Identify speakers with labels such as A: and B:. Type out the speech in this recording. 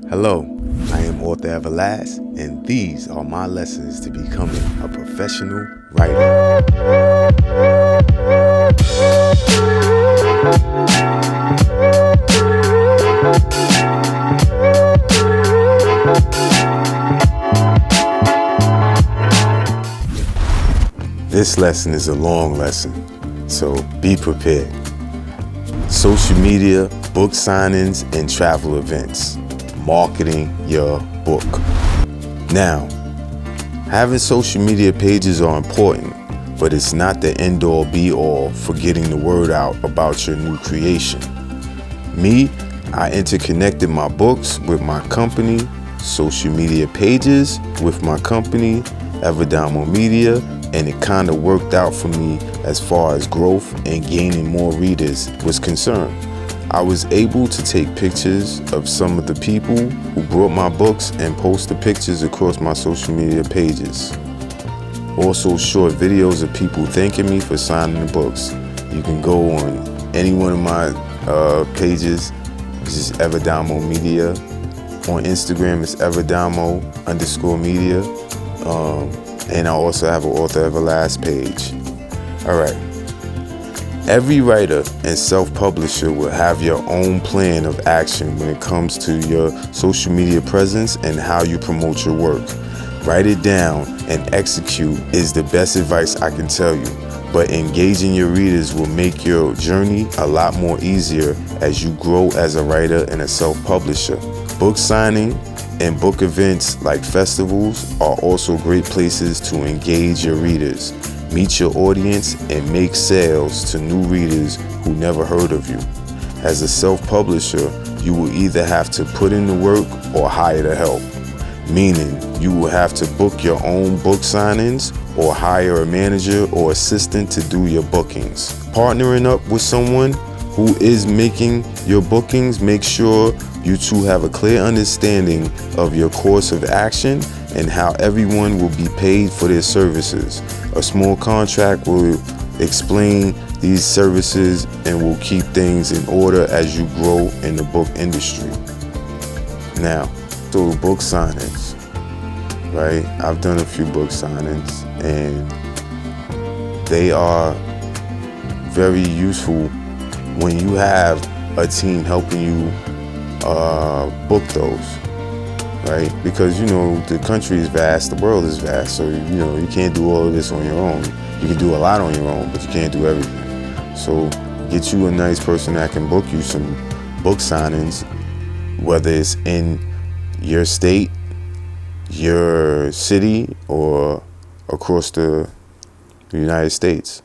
A: Hello, I am author Everlazt, and these are my lessons to becoming a professional writer. This lesson is a long lesson, so be prepared. Social media, book signings, and travel events. Marketing your book. Now, having social media pages are important, but it's not the end-all be-all for getting the word out about your new creation. Me, I interconnected my books with my company, social media pages with my company, Everdomo Media, and it kind of worked out for me as far as growth and gaining more readers was concerned. I was able to take pictures of some of the people who brought my books and post the pictures across my social media pages. Also short videos of people thanking me for signing the books. You can go on any one of my pages, which is Everdomo Media. On Instagram, it's Everdomo_media. And I also have an author Everlazt page. All right. Every writer and self-publisher will have your own plan of action when it comes to your social media presence and how you promote your work. Write it down and execute is the best advice I can tell you, but engaging your readers will make your journey a lot more easier as you grow as a writer and a self-publisher. Book signing and book events like festivals are also great places to engage your readers. Meet your audience and make sales to new readers who never heard of you. As a self-publisher, you will either have to put in the work or hire the help, meaning you will have to book your own book signings or hire a manager or assistant to do your bookings. Partnering up with someone who is making your bookings, make sure you two have a clear understanding of your course of action and how everyone will be paid for their services. A small contract will explain these services and will keep things in order as you grow in the book industry. Now, so book signings, right? I've done a few book signings and they are very useful when you have a team helping you book those, right? Because the country is vast, the world is vast, so you can't do all of this on your own. You can do a lot on your own, but you can't do everything. So get you a nice person that can book you some book signings, whether it's in your state, your city, or across the United States.